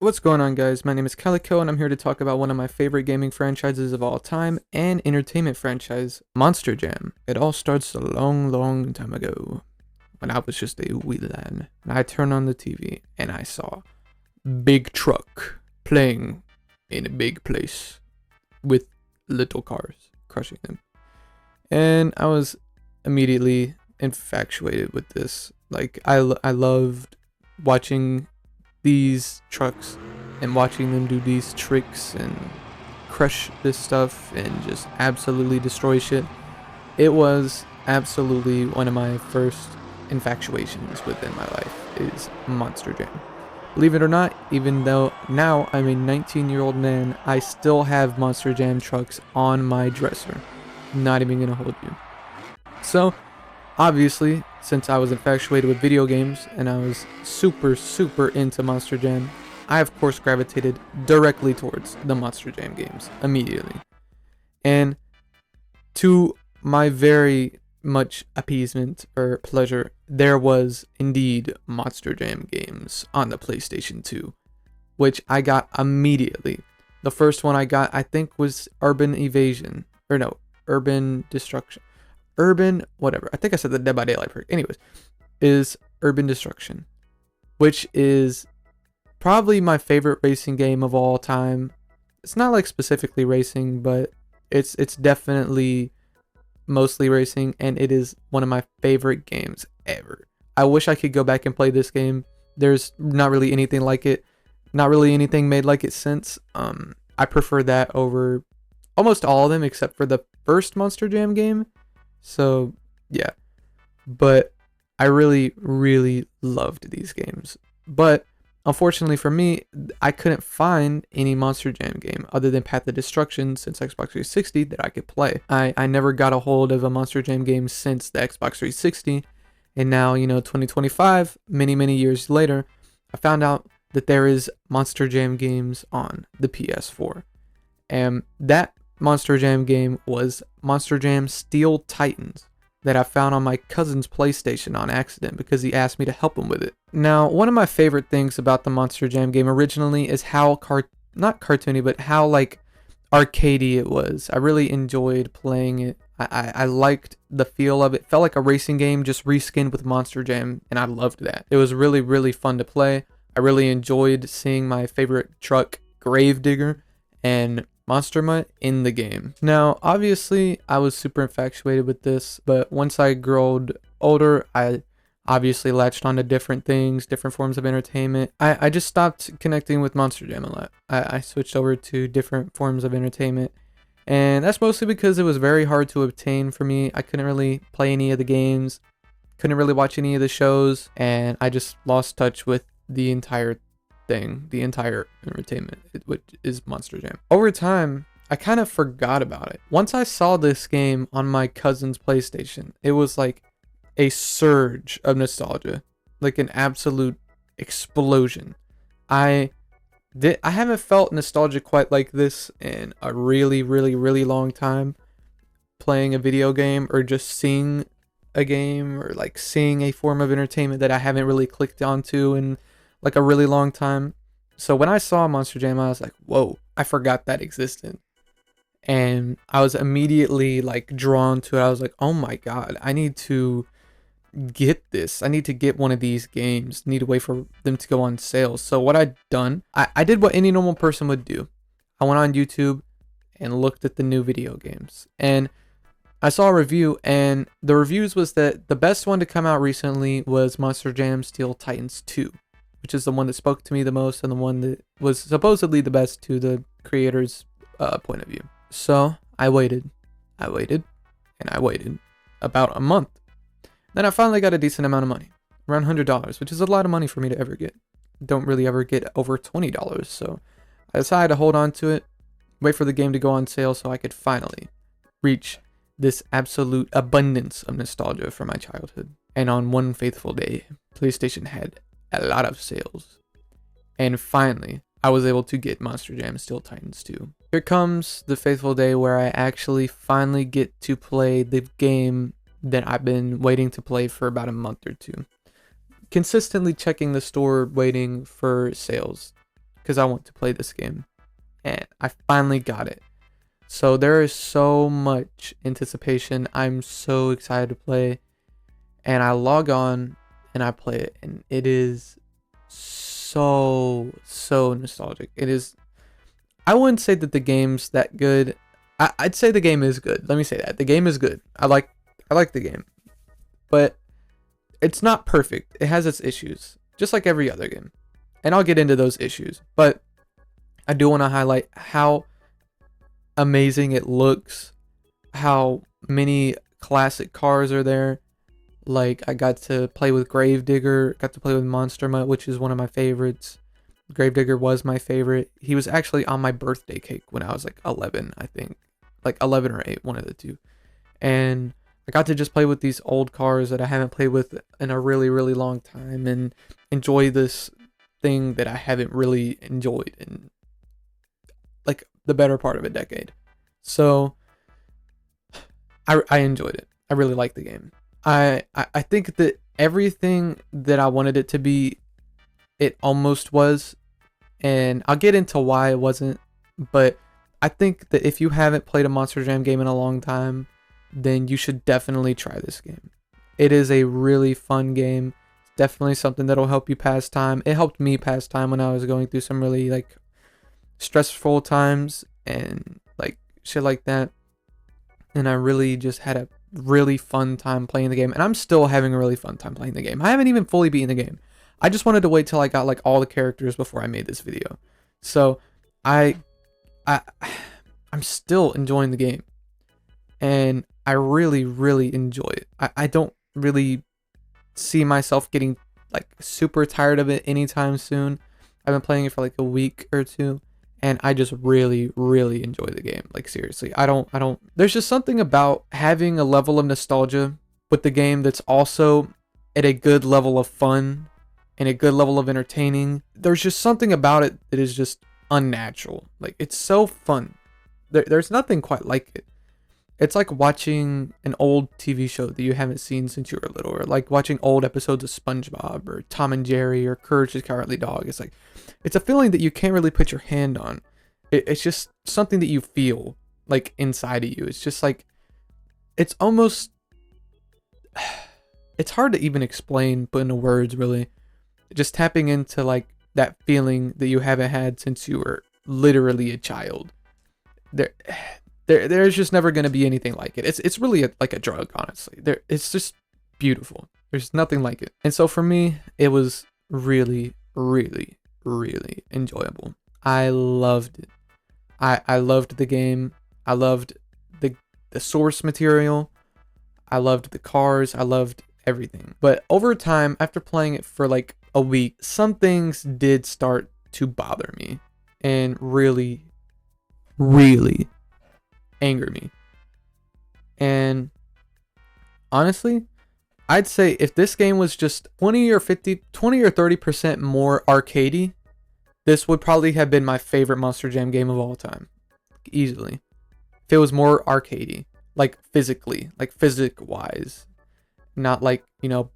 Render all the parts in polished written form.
What's going on, guys? My name is Calico, and I'm here to talk about one of my favorite gaming franchises of all time and entertainment franchise, Monster Jam. It all starts a long, long time ago when I was just a wee lad. And I turned on the TV and I saw Big Truck playing in a big place with little cars crushing them. And I was immediately infatuated with this. I loved watching these trucks and watching them do these tricks and crush this stuff and just absolutely destroy shit. It was absolutely one of my first infatuations within my life is Monster Jam. Believe it or not, even though now I'm a 19-year-old man, I still have Monster Jam trucks on my dresser. Not even gonna hold you. So, obviously, since I was infatuated with video games and I was super into Monster Jam, I of course gravitated directly towards the Monster Jam games immediately. And to my very much appeasement or pleasure, there was indeed Monster Jam games on the PlayStation 2, which I got immediately. The first one I got, I think, was Urban Evasion. Or no, Urban Destruction. Urban, whatever. I think I said the Dead by Daylight perk. Anyways, is Urban Destruction, which is probably my favorite racing game of all time. It's not like specifically racing, but it's definitely mostly racing, and it is one of my favorite games ever. I wish I could go back and play this game. There's not really anything like it. Not really anything made like it since. I prefer that over almost all of them except for the first Monster Jam game. So, yeah. But I really loved these games. But unfortunately for me, I couldn't find any Monster Jam game other than Path of Destruction since Xbox 360 that I could play. I never got a hold of a Monster Jam game since the Xbox 360. And now, 2025, many years later, I found out that there is Monster Jam games on the PS4. And that Monster Jam game was Monster Jam Steel Titans that I found on my cousin's PlayStation on accident because he asked me to help him with it. Now, one of my favorite things about the Monster Jam game originally is how not cartoony, but how like arcadey it was. I really enjoyed playing it. I liked the feel of it. It felt like a racing game just reskinned with Monster Jam, and I loved that. It was really fun to play. I really enjoyed seeing my favorite truck, Gravedigger, and Monster Mutt in the game. Now, obviously, I was super infatuated with this, but once I grew older, I obviously latched onto different things, different forms of entertainment. I just stopped connecting with Monster Jam a lot. I switched over to different forms of entertainment, and that's mostly because it was very hard to obtain for me. I couldn't really play any of the games, couldn't really watch any of the shows, and I just lost touch with the entire entertainment, which is Monster Jam. Over time, I kind of forgot about it. Once I saw this game on my cousin's PlayStation, it was like a surge of nostalgia, like an absolute explosion. I haven't felt nostalgia quite like this in a really long time, playing a video game or just seeing a game or like seeing a form of entertainment that I haven't really clicked onto in like a really long time. So when I saw Monster Jam, I was like, whoa, I forgot that existed. And I was immediately like drawn to it. I was like, oh my God, I need to get this. I need to get one of these games. Need to wait for them to go on sale. So what I'd done, I did what any normal person would do. I went on YouTube and looked at the new video games. And I saw a review, and the reviews was that the best one to come out recently was Monster Jam Steel Titans 2. Which is the one that spoke to me the most and the one that was supposedly the best to the creator's point of view. So I waited, and I waited about a month. Then I finally got a decent amount of money, around $100, which is a lot of money for me to ever get. Don't really ever get over $20, so I decided to hold on to it, wait for the game to go on sale so I could finally reach this absolute abundance of nostalgia from my childhood. And on one faithful day, PlayStation had a lot of sales, and finally I was able to get Monster Jam Steel Titans 2. Here comes the faithful day where I actually finally get to play the game that I've been waiting to play for about a month or two. Consistently checking the store waiting for sales, because I want to play this game. And I finally got it. So there is so much anticipation. I'm so excited to play. And I log on and I play it. And it is so nostalgic. It is. I wouldn't say that the game's that good. I'd say the game is good. Let me say that. The game is good. I like the game. But it's not perfect. It has its issues. Just like every other game. And I'll get into those issues. But I do want to highlight how amazing it looks, how many classic cars are there. Like, I got to play with Gravedigger, got to play with Monster Mutt, which is one of my favorites. Gravedigger was my favorite. He was actually on my birthday cake when I was like 11, I think. Like 11 or 8, one of the two. And I got to just play with these old cars that I haven't played with in a really, really long time and enjoy this thing that I haven't really enjoyed in like the better part of a decade. So I enjoyed it. I really liked the game. I think that everything that I wanted it to be, it almost was. And I'll get into why it wasn't. But I think that if you haven't played a Monster Jam game in a long time, then you should definitely try this game. It is a really fun game. It's definitely something that'll help you pass time. It helped me pass time when I was going through some really like stressful times and like shit like that. And I really just had a really fun time playing the game. And I'm still having a really fun time playing the game. I haven't even fully beaten the game. I just wanted to wait till I got like all the characters before I made this video. So I'm still enjoying the game. And I really, really enjoy it. I don't really see myself getting like super tired of it anytime soon. I've been playing it for like a week or two. And I just really, really enjoy the game. Like, seriously, there's just something about having a level of nostalgia with the game that's also at a good level of fun and a good level of entertaining. There's just something about it that is just unnatural. Like, it's so fun. There's nothing quite like it. It's like watching an old TV show that you haven't seen since you were little, or like watching old episodes of SpongeBob or Tom and Jerry or Courage the Cowardly Dog. It's like, it's a feeling that you can't really put your hand on. It's just something that you feel like inside of you. It's just like, it's almost, it's hard to even explain, put into words really. Just tapping into like that feeling that you haven't had since you were literally a child. There's just never going to be anything like it. It's really like a drug, honestly. It's just beautiful. There's nothing like it. And so for me, it was really, really, really enjoyable. I loved it. I loved the game. I loved the source material. I loved the cars. I loved everything. But over time, after playing it for like a week, some things did start to bother me and really, really anger me. And honestly, I'd say if this game was just 20 or 30% more arcadey, this would probably have been my favorite Monster Jam game of all time. Easily. If it was more arcadey, like physically, like physic-wise, not like, you know,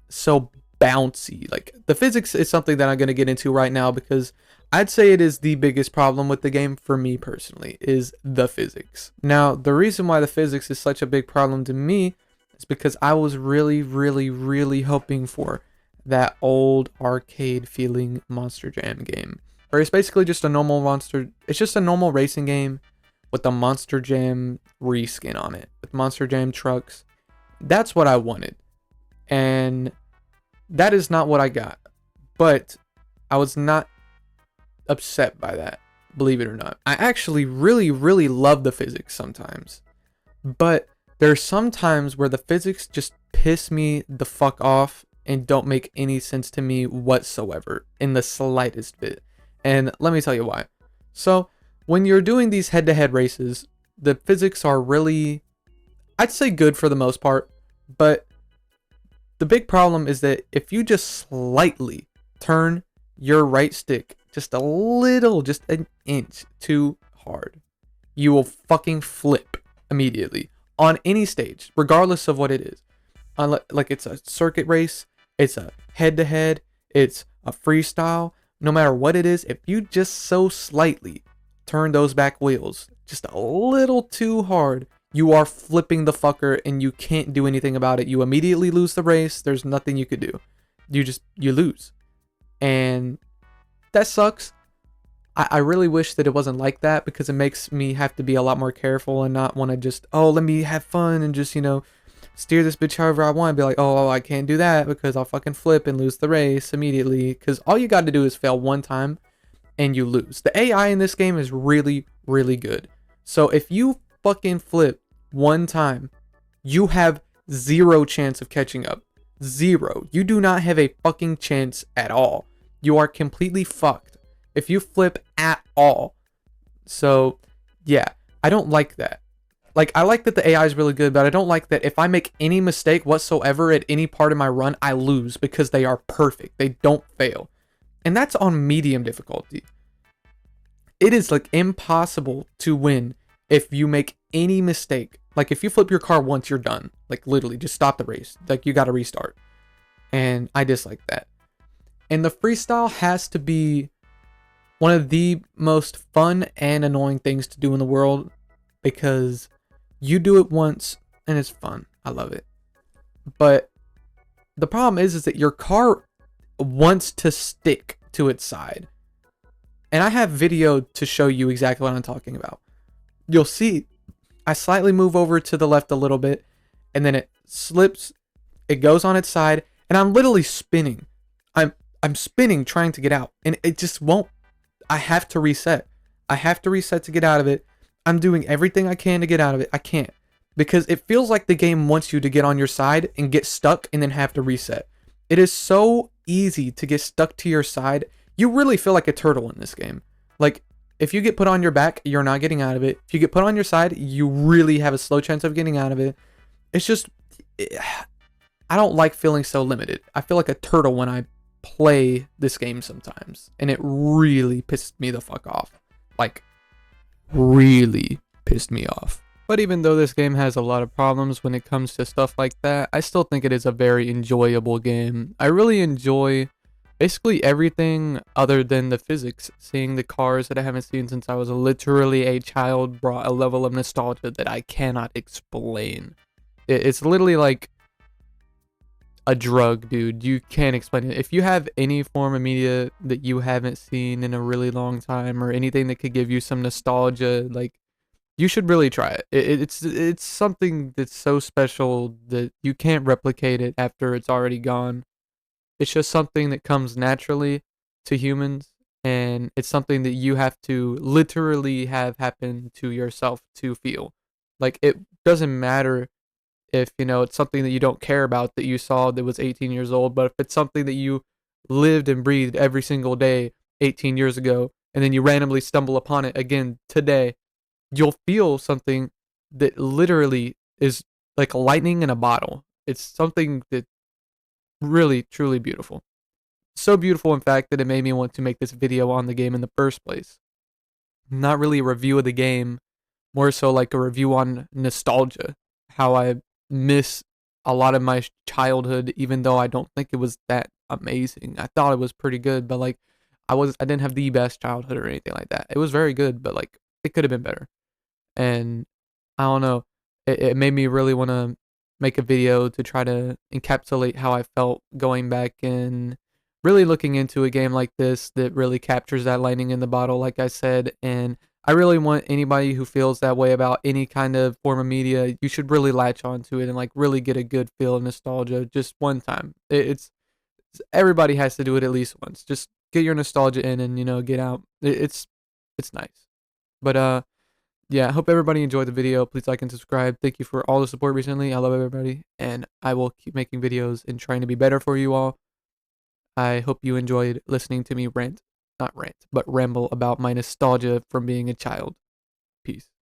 so bouncy. Like, the physics is something that I'm going to get into right now because I'd say it is the biggest problem with the game for me personally, is the physics. Now, the reason why the physics is such a big problem to me is because I was really, really, really hoping for that old arcade feeling Monster Jam game. Where it's basically just a normal it's just a normal racing game with a Monster Jam reskin on it, with Monster Jam trucks. That's what I wanted. And that is not what I got. But I was not upset by that, believe it or not. I actually really, really love the physics sometimes. But there's some times where the physics just piss me the fuck off and don't make any sense to me whatsoever in the slightest bit. And let me tell you why. So, when you're doing these head-to-head races, the physics are really, I'd say, good for the most part. But the big problem is that if you just slightly turn your right stick just a little, just an inch too hard, you will fucking flip immediately on any stage, regardless of what it is. Like, it's a circuit race, it's a head-to-head, it's a freestyle, no matter what it is, if you just so slightly turn those back wheels just a little too hard, you are flipping the fucker and you can't do anything about it. You immediately lose the race. There's nothing you could do. You lose. And that sucks. I really wish that it wasn't like that, because it makes me have to be a lot more careful and not want to just, oh, let me have fun and just, steer this bitch however I want and be like, oh, I can't do that because I'll fucking flip and lose the race immediately. Because all you got to do is fail one time and you lose. The AI in this game is really, really good. So if you fucking flip one time, you have zero chance of catching up. Zero. You do not have a fucking chance at all. You are completely fucked if you flip at all. So yeah, I don't like that. Like, I like that the AI is really good, but I don't like that if I make any mistake whatsoever at any part of my run, I lose, because they are perfect. They don't fail. And that's on medium difficulty. It is like impossible to win if you make any mistake. Like, if you flip your car once, you're done. Like, literally, just stop the race. Like, you got to restart. And I dislike that. And the freestyle has to be one of the most fun and annoying things to do in the world, because you do it once and it's fun. I love it. But the problem is that your car wants to stick to its side. And I have video to show you exactly what I'm talking about. You'll see I slightly move over to the left a little bit, and then it slips, it goes on its side, and I'm literally spinning. I'm spinning trying to get out, and it just won't. I have to reset. I have to reset to get out of it. I'm doing everything I can to get out of it. I can't, because it feels like the game wants you to get on your side and get stuck and then have to reset. It is so easy to get stuck to your side. You really feel like a turtle in this game. Like, if you get put on your back, you're not getting out of it. If you get put on your side, you really have a slow chance of getting out of it. It's just, I don't like feeling so limited. I feel like a turtle when I play this game sometimes, and it really pissed me the fuck off. Like, really pissed me off. But even though this game has a lot of problems when it comes to stuff like that, I still think it is a very enjoyable game. I really enjoy basically everything other than the physics. Seeing the cars that I haven't seen since I was literally a child brought a level of nostalgia that I cannot explain. It's literally like a drug, dude. You can't explain it. If you have any form of media that you haven't seen in a really long time, or anything that could give you some nostalgia, like, you should really try it. It's something that's so special that you can't replicate it after it's already gone. It's just something that comes naturally to humans, and it's something that you have to literally have happen to yourself to feel. Like, it doesn't matter if, it's something that you don't care about that you saw that was 18 years old, but if it's something that you lived and breathed every single day 18 years ago, and then you randomly stumble upon it again today, you'll feel something that literally is like lightning in a bottle. It's something that really, truly beautiful. So beautiful, in fact, that it made me want to make this video on the game in the first place. Not really a review of the game, more so like a review on nostalgia. How I miss a lot of my childhood, even though I don't think it was that amazing. I thought it was pretty good, but like, I didn't have the best childhood or anything like that. It was very good, but like, it could have been better. And I don't know, it made me really want to make a video to try to encapsulate how I felt going back and really looking into a game like this that really captures that lightning in the bottle, like I said. And I really want anybody who feels that way about any kind of form of media, you should really latch onto it and like really get a good feel of nostalgia just one time. It's everybody has to do it at least once. Just get your nostalgia in and get out. It's nice. But yeah, I hope everybody enjoyed the video. Please like and subscribe. Thank you for all the support recently. I love everybody, and I will keep making videos and trying to be better for you all. I hope you enjoyed listening to me not rant, but ramble about my nostalgia from being a child. Peace.